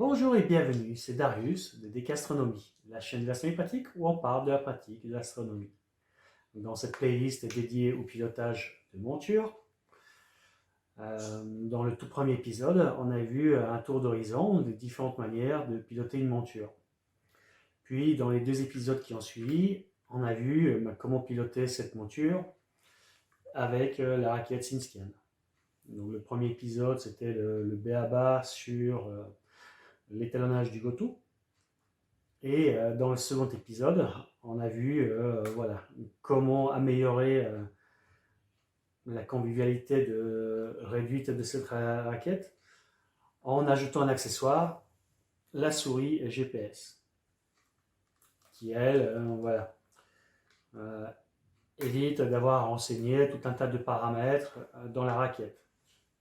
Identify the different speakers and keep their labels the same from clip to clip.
Speaker 1: Bonjour et bienvenue, c'est Darius de Décastronomie, la chaîne de l'astronomie pratique où on parle de la pratique de l'astronomie. Dans cette playlist dédiée au pilotage de monture, dans le tout premier épisode, on a vu un tour d'horizon des différentes manières de piloter une monture. Puis dans les deux épisodes qui ont suivi, on a vu comment piloter cette monture avec la raquette Synscan. Donc, le premier épisode, c'était le b.a.-ba sur l'étalonnage du GOTO. Et dans le second épisode, on a vu comment améliorer la convivialité réduite de cette raquette en ajoutant un accessoire, la souris GPS, qui elle, évite d'avoir à renseigner tout un tas de paramètres dans la raquette,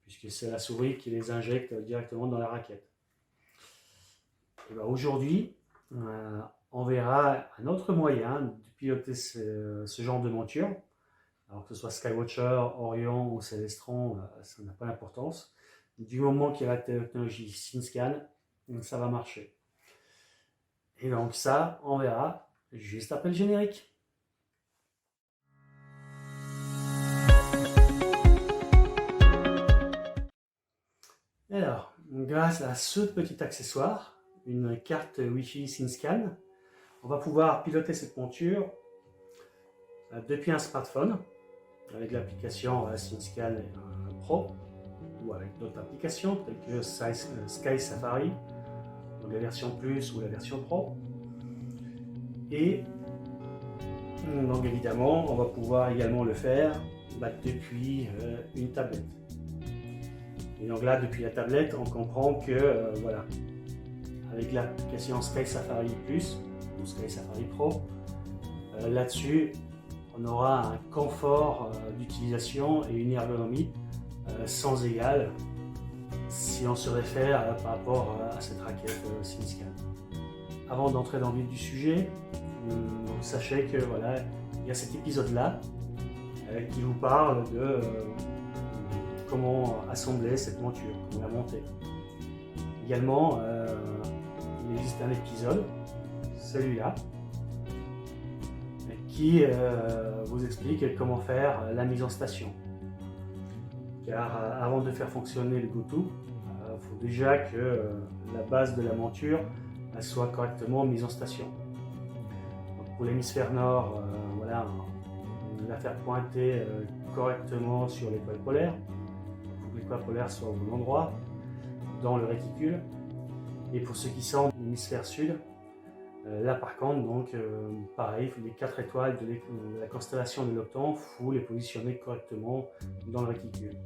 Speaker 1: puisque c'est la souris qui les injecte directement dans la raquette. Et ben aujourd'hui, on verra un autre moyen de piloter ce genre de monture. Alors que ce soit Skywatcher, Orion ou Celestron, ça n'a pas d'importance. Du moment qu'il y a la technologie Synscan, ça va marcher. Et donc ça, on verra juste après le générique. Alors, grâce à ce petit accessoire, une carte Wi-Fi Synscan, on va pouvoir piloter cette monture depuis un smartphone avec l'application Synscan Pro ou avec d'autres applications telles que Sky Safari, donc la version Plus ou la version Pro. Et donc évidemment, on va pouvoir également le faire depuis une tablette. Et donc là, depuis la tablette, on comprend que avec l'application Sky Safari Plus ou Sky Safari Pro, là-dessus, on aura un confort d'utilisation et une ergonomie sans égale si on se réfère par rapport à cette raquette Synscan. Avant d'entrer dans le vif du sujet, sachez que il y a cet épisode-là qui vous parle de comment assembler cette monture, comment la monter. Également, il existe un épisode, celui-là, qui vous explique comment faire la mise en station. Car avant de faire fonctionner le GOTO, il faut déjà que la base de la monture soit correctement mise en station. Donc pour l'hémisphère nord, on va la faire pointer correctement sur l'étoile polaire. Il faut que l'étoile polaire soit au bon endroit, dans le réticule. Et pour ceux qui sont de l'hémisphère sud, là par contre, pareil, les 4 étoiles de la constellation de l'Octant, il faut les positionner correctement dans le réticule.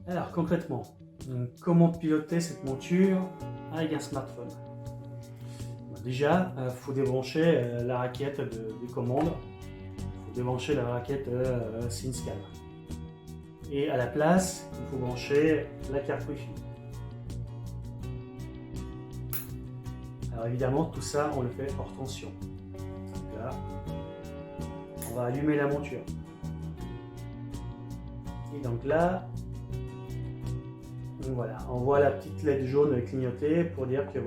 Speaker 1: Alors concrètement, comment piloter cette monture avec un smartphone? Déjà, il faut débrancher la raquette de commande, il faut débrancher la raquette Synscan. Et à la place, il faut brancher la carte Wi-Fi. Alors évidemment, tout ça, on le fait hors tension. Donc là, on va allumer la monture. Et donc là, on voit la petite LED jaune clignoter pour dire que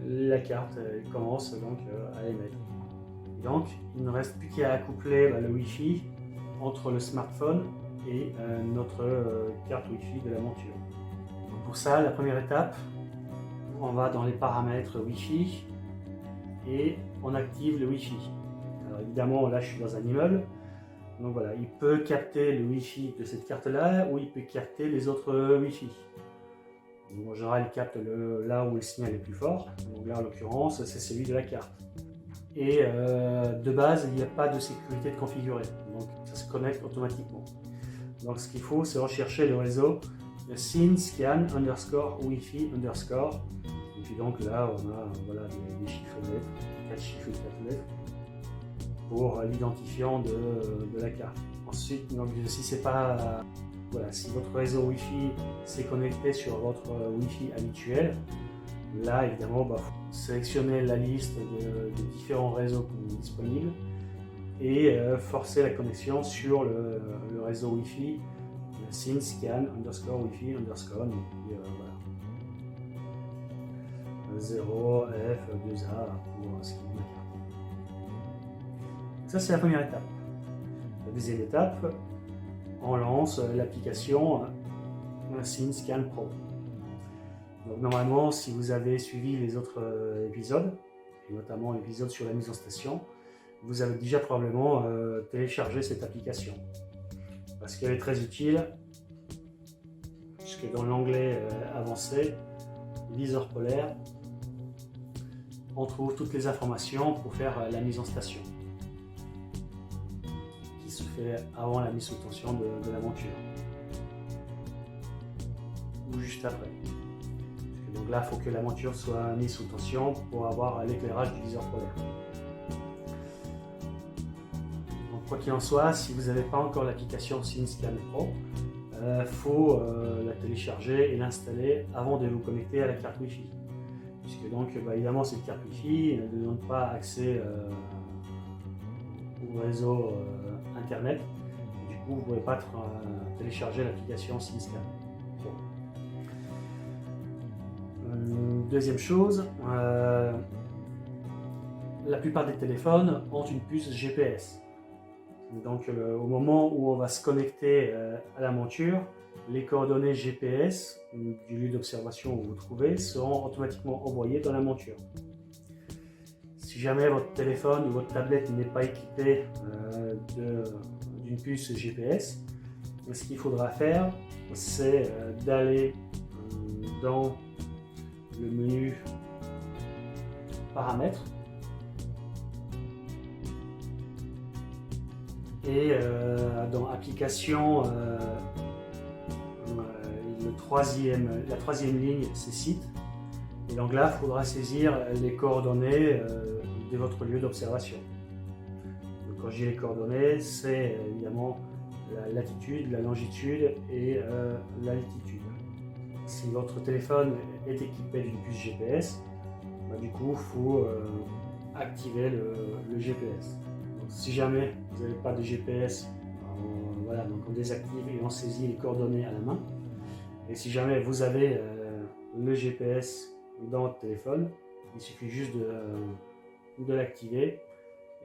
Speaker 1: la carte commence donc à émettre. Et donc, il ne reste plus qu'à accoupler le Wi-Fi entre le smartphone et notre carte Wi-Fi de la monture. Donc pour ça, la première étape, on va dans les paramètres Wi-Fi et on active le Wi-Fi. Alors évidemment, là je suis dans un immeuble, donc il peut capter le Wi-Fi de cette carte-là ou il peut capter les autres Wi-Fi. Donc, en général, il capte là où le signal est plus fort. Donc là, en l'occurrence, c'est celui de la carte. Et de base, il n'y a pas de sécurité de configurer, donc ça se connecte automatiquement. Donc ce qu'il faut, c'est rechercher le réseau Synscan _Wi-Fi _. Et puis donc là, on a des chiffres lettres, 4 chiffres et 4 lettres pour l'identifiant de la carte. Ensuite, donc, si c'est pas si votre réseau Wi-Fi s'est connecté sur votre Wi-Fi habituel, là évidemment, faut sélectionner la liste de différents réseaux disponibles et forcer la connexion sur le réseau Wi-Fi Synscan _Wi-Fi _. 0, F, 2A pour ce qui est de ma carte. Ça, c'est la première étape. La deuxième étape, on lance l'application SceneScan Pro. Donc normalement, si vous avez suivi les autres épisodes, et notamment l'épisode sur la mise en station, vous avez déjà probablement téléchargé cette application. Parce qu'elle est très utile, puisque dans l'onglet avancé, viseur polaire, on trouve toutes les informations pour faire la mise en station, qui se fait avant la mise sous tension de la monture, ou juste après. Donc là, il faut que la monture soit mise sous tension pour avoir l'éclairage du viseur polaire. Donc, quoi qu'il en soit, si vous n'avez pas encore l'application SceneScan Pro, il faut la télécharger et l'installer avant de vous connecter à la carte Wi-Fi. Puisque donc, évidemment, cette carte Wi-Fi ne donne pas accès au réseau Internet. Et du coup, vous ne pouvez pas télécharger l'application SceneScan Pro. Deuxième chose, la plupart des téléphones ont une puce GPS. Donc au moment où on va se connecter à la monture, les coordonnées GPS du lieu d'observation où vous vous trouvez seront automatiquement envoyées dans la monture. Si jamais votre téléphone ou votre tablette n'est pas équipé d'une puce GPS, ce qu'il faudra faire, c'est d'aller dans le menu paramètres et dans application, la troisième ligne c'est site, et donc là il faudra saisir les coordonnées de votre lieu d'observation. Quand je dis les coordonnées, c'est évidemment la latitude, la longitude et l'altitude. Si votre téléphone est équipé d'une puce GPS, du coup il faut activer le GPS. Donc, si jamais vous n'avez pas de GPS, donc on désactive et on saisit les coordonnées à la main. Et si jamais vous avez le GPS dans votre téléphone, il suffit juste de l'activer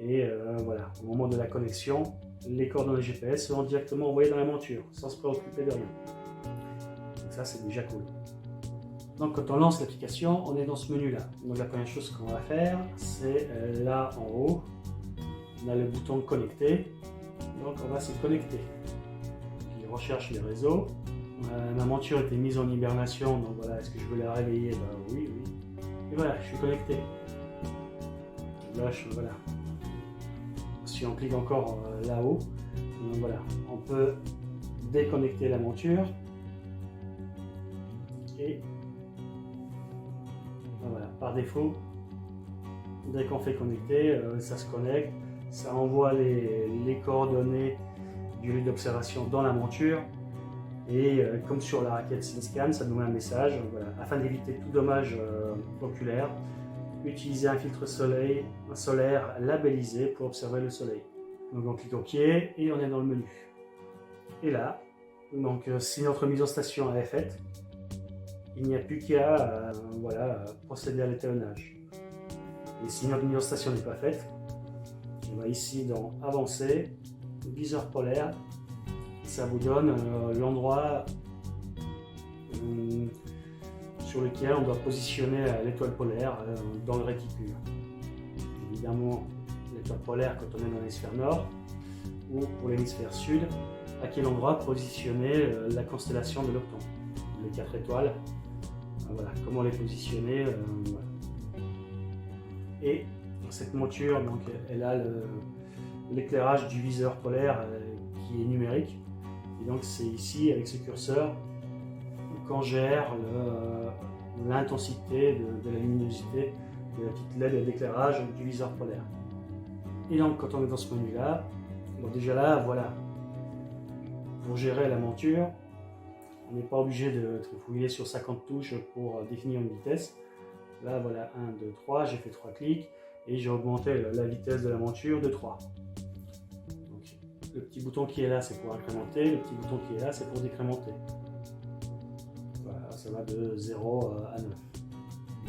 Speaker 1: et au moment de la connexion, les coordonnées GPS seront directement envoyées dans la monture sans se préoccuper de rien. Donc ça, c'est déjà cool. Donc quand on lance l'application, on est dans ce menu là. Donc la première chose qu'on va faire, c'est là en haut, on a le bouton connecter. Donc on va se connecter. Puis on recherche les réseaux. Ma monture était mise en hibernation, donc voilà, est-ce que je veux la réveiller? Oui. Et voilà, je suis connecté. Là, voilà. Si on clique encore là-haut, voilà, on peut déconnecter la monture. Et voilà, par défaut, dès qu'on fait connecter, ça se connecte, ça envoie les coordonnées du lieu d'observation dans la monture. Et comme sur la raquette SceneScan, ça nous met un message, voilà, afin d'éviter tout dommage oculaire, utilisez un filtre solaire labellisé pour observer le soleil. Donc on clique au pied et on est dans le menu. Et là, donc si notre mise en station est faite, il n'y a plus qu'à procéder à l'étalonnage. Et si notre mise en station n'est pas faite, on va ici dans Avancer, viseur polaire, ça vous donne l'endroit sur lequel on doit positionner l'étoile polaire dans le réticule. Évidemment, l'étoile polaire quand on est dans l'hémisphère nord, ou pour l'hémisphère sud, à quel endroit positionner la constellation de l'Octon, les 4 étoiles. Voilà, comment les positionner. Voilà. Et cette monture, donc, elle a l'éclairage du viseur polaire qui est numérique. Et donc c'est ici, avec ce curseur, qu'on gère l'intensité de la luminosité de la petite LED d'éclairage du viseur polaire. Et donc quand on est dans ce menu-là, donc déjà là, voilà, pour gérer la monture, on n'est pas obligé de trifouiller sur 50 touches pour définir une vitesse. Là, voilà, 1, 2, 3, j'ai fait 3 clics et j'ai augmenté la vitesse de la monture de 3. Donc, le petit bouton qui est là, c'est pour incrémenter, le petit bouton qui est là, c'est pour décrémenter. Voilà, ça va de 0 à 9.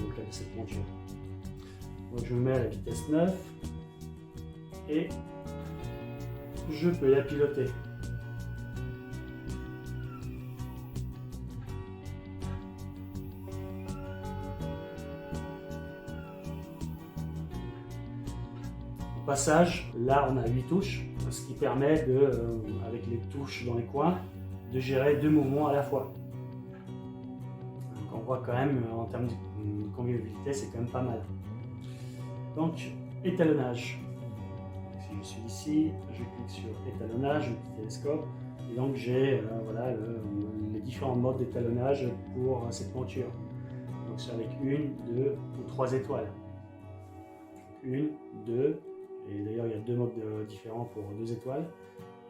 Speaker 1: dans le cas de cette monture. Donc je me mets à la vitesse 9 et je peux la piloter. Au passage, là on a 8 touches, ce qui permet de, avec les touches dans les coins, de gérer 2 mouvements à la fois. Donc on voit quand même en termes de convivialité, c'est quand même pas mal. Donc étalonnage. Si je suis ici, je clique sur étalonnage, le petit télescope, et donc j'ai voilà, les différents modes d'étalonnage pour cette monture. Donc c'est avec 1, 2 ou 3 étoiles. 1, 2, et d'ailleurs il y a 2 modes différents pour 2 étoiles,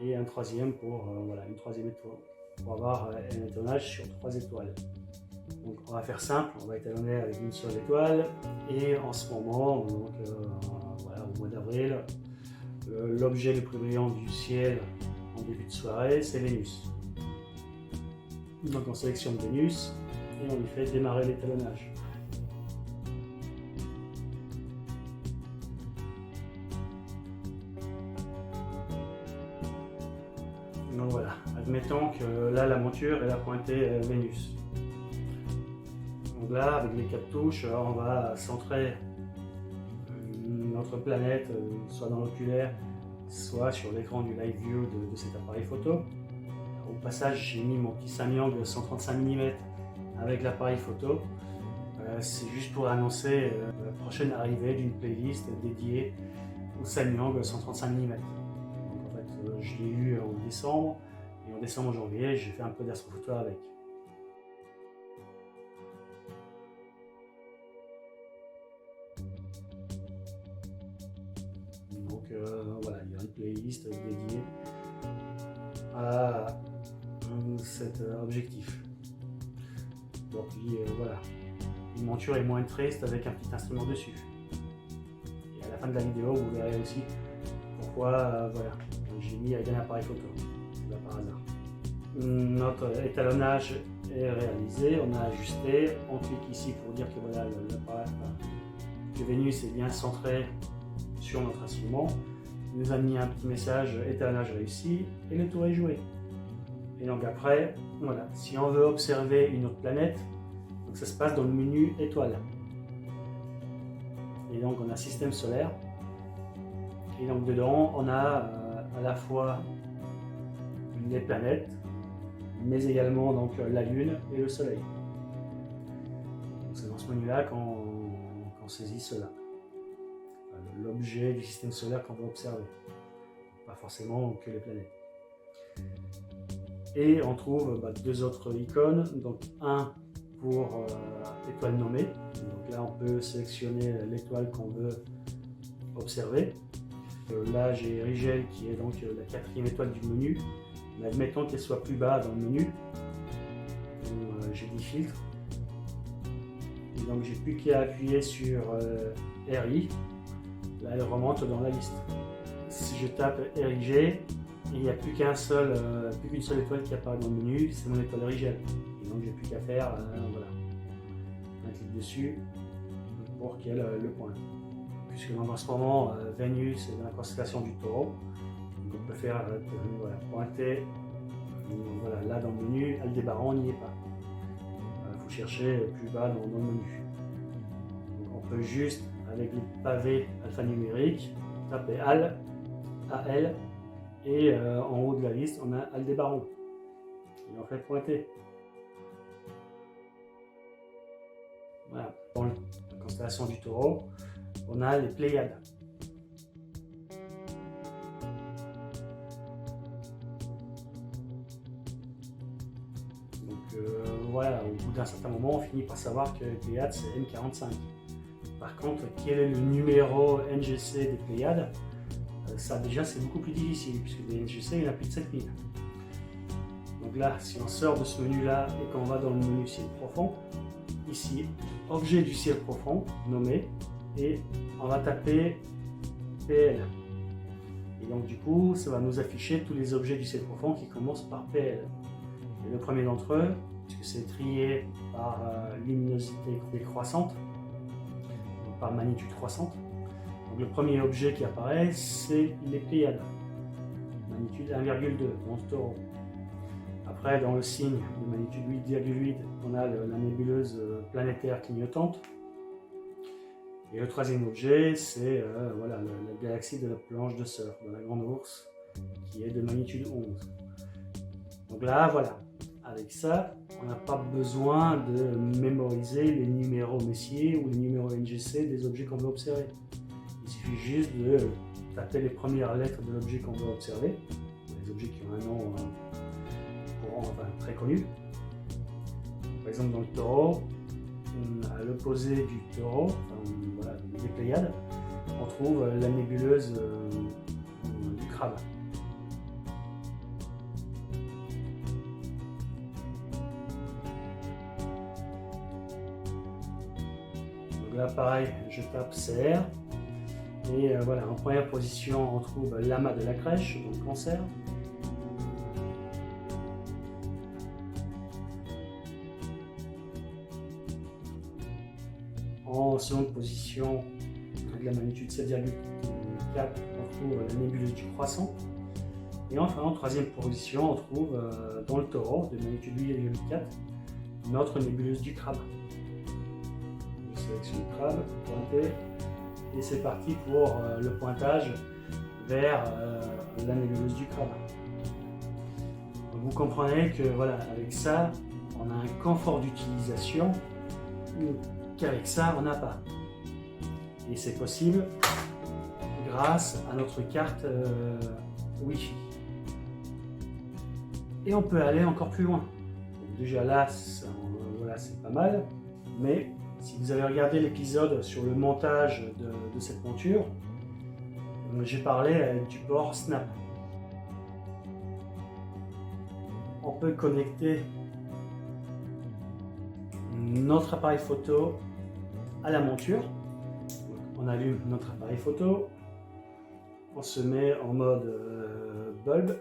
Speaker 1: et un troisième pour voilà, une troisième étoile, pour avoir un étalonnage sur 3 étoiles. Donc on va faire simple, on va étalonner avec une seule étoile, et en ce moment, donc, voilà, au mois d'avril, l'objet le plus brillant du ciel en début de soirée, c'est Vénus. Donc on sélectionne Vénus et on lui fait démarrer l'étalonnage. Donc voilà, admettons que là la monture elle a pointé Vénus. Donc là, avec les 4 touches, on va centrer notre planète, soit dans l'oculaire, soit sur l'écran du live view de cet appareil photo. Au passage, j'ai mis mon petit Samyang 135 mm avec l'appareil photo. C'est juste pour annoncer la prochaine arrivée d'une playlist dédiée au Samyang 135 mm. Donc en fait, je l'ai eu en décembre, et en décembre-janvier, j'ai fait un peu d'astrophoto avec. Donc voilà, il y a une playlist dédiée à cet objectif. Bon, puis voilà, une monture est moins triste avec un petit instrument dessus. Et à la fin de la vidéo, vous verrez aussi pourquoi voilà, j'ai mis avec un appareil photo, là par hasard. Notre étalonnage est réalisé, on a ajusté, on clique ici pour dire que voilà, que Vénus est bien centré sur notre instrument. Il nous a mis un petit message étalonnage réussi et le tour est joué. Et donc après, voilà, si on veut observer une autre planète, donc ça se passe dans le menu étoiles. Et donc on a système solaire. Et donc dedans, on a à la fois les planètes, mais également donc la Lune et le Soleil. C'est dans ce menu-là qu'on saisit cela. L'objet du système solaire qu'on va observer, pas forcément que les planètes. Et on trouve 2 autres icônes, donc un pour étoile nommée, donc là on peut sélectionner l'étoile qu'on veut observer. Là j'ai Rigel qui est donc la 4e étoile du menu, mais admettons qu'elle soit plus bas dans le menu, j'ai dit filtre, et donc j'ai plus qu'à appuyer sur RI. Là, elle remonte dans la liste. Si je tape RIG, il n'y a plus qu'une seule étoile qui apparaît dans le menu, c'est mon étoile Rigel. Et donc, j'ai plus qu'à faire voilà, un clic dessus pour qu'elle le pointe. Puisque dans ce moment, Vénus est dans la constellation du Taureau, donc on peut faire voilà, pointer voilà, là dans le menu. Aldébaran n'y est pas. Il faut chercher plus bas dans le menu. Donc, on peut juste avec le pavé alphanumérique, taper AL, et en haut de la liste, on a Aldébaran. Et on fait pointer. Voilà. Dans la constellation du Taureau, on a les Pléiades. Donc voilà, au bout d'un certain moment, on finit par savoir que les Pléiades, c'est M45. Par contre, quel est le numéro NGC des Pléiades? Ça déjà c'est beaucoup plus difficile, puisque des NGC il y en a plus de 7000. Donc là, si on sort de ce menu là et qu'on va dans le menu ciel profond, ici, objet du ciel profond, nommé, et on va taper PL. Et donc du coup, ça va nous afficher tous les objets du ciel profond qui commencent par PL. Et le premier d'entre eux, puisque c'est trié par luminosité décroissante, par magnitude croissante. Donc le premier objet qui apparaît, c'est les Pléiades, magnitude 1,2 dans le Taureau. Après, dans le signe de magnitude 8,8, on a la nébuleuse planétaire clignotante. Et le troisième objet, c'est voilà, la galaxie de la planche de surf, de la Grande Ourse, qui est de magnitude 11. Donc là, voilà, avec ça, on n'a pas besoin de mémoriser les numéros Messier ou les numéros NGC des objets qu'on veut observer. Il suffit juste de taper les premières lettres de l'objet qu'on veut observer, les objets qui ont un nom très connu. Par exemple, dans le Taureau, à l'opposé du Taureau, voilà, des Pléiades, on trouve la nébuleuse du Crabe. Donc là, pareil, je tape CR. Et voilà, en première position, on trouve l'amas de la crèche, donc Cancer. En seconde position, avec la magnitude 7,4, on trouve la nébuleuse du Croissant. Et enfin, en troisième position, on trouve dans le Taureau, de magnitude 8,4, notre nébuleuse du Crabe. Je sélectionne le Crabe, pointé, et c'est parti pour le pointage vers la nébuleuse du Crabe. Donc vous comprenez que voilà, avec ça, on a un confort d'utilisation qu'avec ça, on n'a pas. Et c'est possible grâce à notre carte Wi-Fi. Et on peut aller encore plus loin. Donc déjà là, voilà, c'est pas mal. Mais si vous avez regardé l'épisode sur le montage de cette monture, j'ai parlé du port Snap. On peut connecter notre appareil photo à la monture. On allume notre appareil photo, on se met en mode bulb,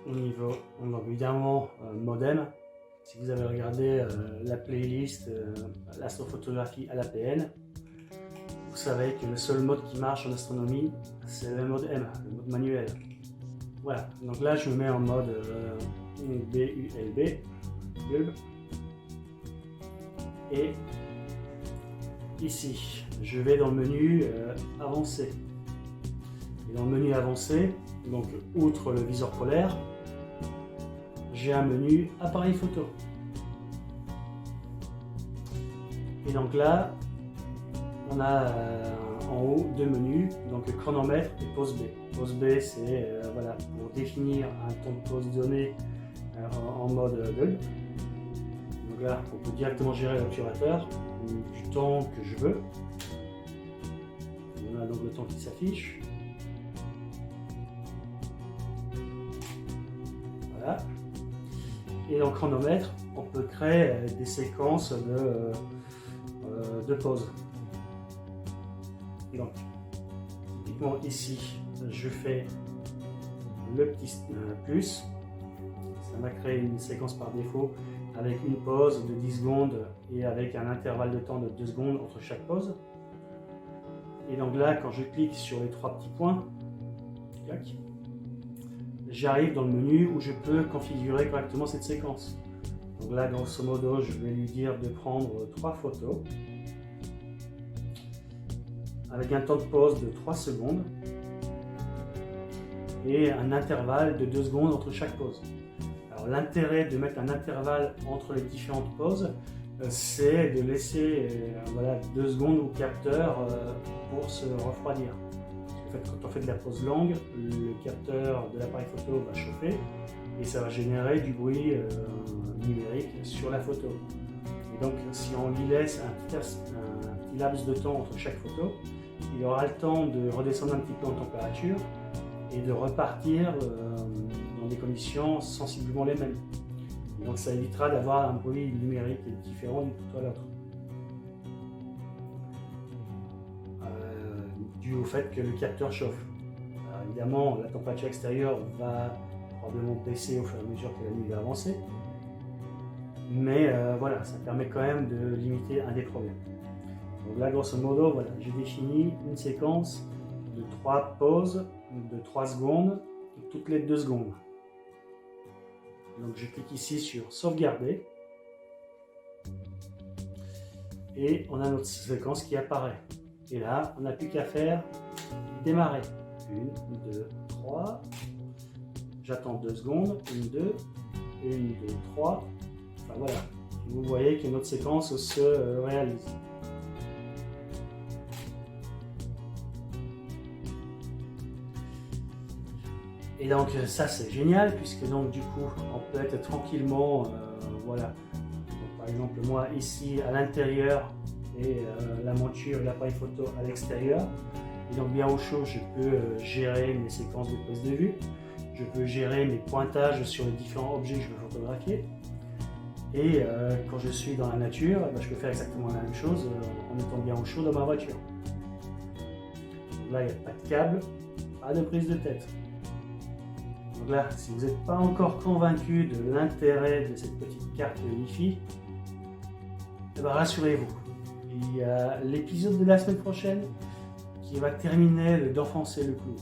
Speaker 1: au niveau, donc évidemment modem. Si vous avez regardé la playlist l'astrophotographie à l'APN, vous savez que le seul mode qui marche en astronomie, c'est le mode M, le mode manuel. Voilà, donc là je me mets en mode BULB, bulb. Et ici, je vais dans le menu avancé. Et dans le menu avancé, donc outre le viseur polaire, j'ai un menu appareil photo. Et donc là, on a en haut deux menus, donc chronomètre et pause B. Pause B, c'est voilà, pour définir un temps de pause donné en mode bulb. Donc là, on peut directement gérer l'obturateur du temps que je veux. On a donc le temps qui s'affiche. Voilà. Et dans le chronomètre, on peut créer des séquences de pause. Donc, typiquement ici, je fais le petit plus. Ça m'a créé une séquence par défaut avec une pause de 10 secondes et avec un intervalle de temps de 2 secondes entre chaque pause. Et donc là, quand je clique sur les trois petits points, j'arrive dans le menu où je peux configurer correctement cette séquence. Donc là, grosso modo, je vais lui dire de prendre 3 photos avec un temps de pause de 3 secondes et un intervalle de 2 secondes entre chaque pause. Alors l'intérêt de mettre un intervalle entre les différentes pauses, c'est de laisser voilà, 2 secondes au capteur pour se refroidir. En fait, quand on fait de la pause longue, le capteur de l'appareil photo va chauffer et ça va générer du bruit numérique sur la photo. Et donc si on lui laisse un petit laps de temps entre chaque photo, il aura le temps de redescendre un petit peu en température et de repartir dans des conditions sensiblement les mêmes. Donc ça évitera d'avoir un bruit numérique différent d'une photo à l'autre. Dû au fait que le capteur chauffe. Alors évidemment, la température extérieure va probablement baisser au fur et à mesure que la nuit va avancer. Mais voilà, ça permet quand même de limiter un des problèmes. Donc là, grosso modo, voilà, j'ai défini une séquence de 3 pauses de 3 secondes toutes les 2 secondes. Donc je clique ici sur sauvegarder et on a notre séquence qui apparaît. Et là, on n'a plus qu'à faire démarrer. 1, 2, 3. J'attends 2 secondes. 1, 2. 1, 2, 3. Enfin voilà. Vous voyez que notre séquence se réalise. Et donc ça c'est génial puisque donc du coup on peut être tranquillement, voilà. Donc, par exemple moi ici à l'intérieur et la monture et l'appareil photo à l'extérieur. Et donc bien au chaud je peux gérer mes séquences de prise de vue. Je peux gérer mes pointages sur les différents objets que je veux photographier. Et quand je suis dans la nature, je peux faire exactement la même chose en étant bien au chaud dans ma voiture. Donc là il n'y a pas de câble, pas de prise de tête. Donc là, si vous n'êtes pas encore convaincu de l'intérêt de cette petite carte Wi-Fi, rassurez-vous. Il y a l'épisode de la semaine prochaine qui va terminer d'enfoncer le clou.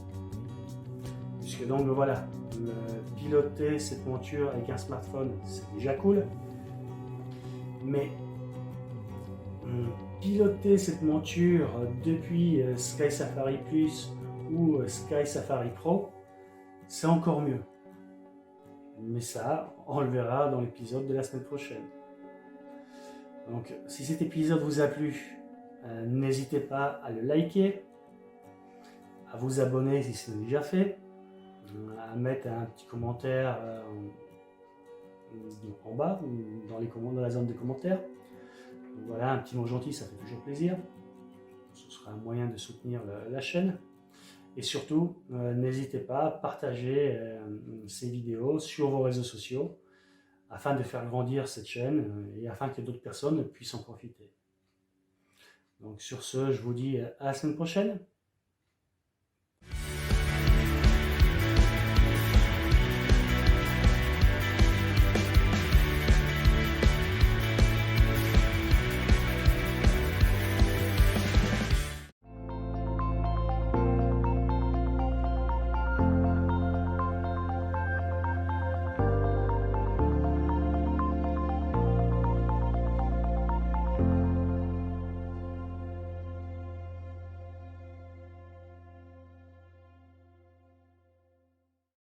Speaker 1: Puisque donc voilà, piloter cette monture avec un smartphone, c'est déjà cool. Mais piloter cette monture depuis Sky Safari Plus ou Sky Safari Pro, c'est encore mieux. Mais ça, on le verra dans l'épisode de la semaine prochaine. Donc, si cet épisode vous a plu, n'hésitez pas à le liker, à vous abonner si ce n'est déjà fait, à mettre un petit commentaire en bas, dans la zone de commentaires. Donc, voilà, un petit mot gentil, ça fait toujours plaisir. Ce sera un moyen de soutenir la chaîne. Et surtout, n'hésitez pas à partager ces vidéos sur vos réseaux sociaux afin de faire grandir cette chaîne et afin que d'autres personnes puissent en profiter. Donc sur ce, je vous dis à la semaine prochaine.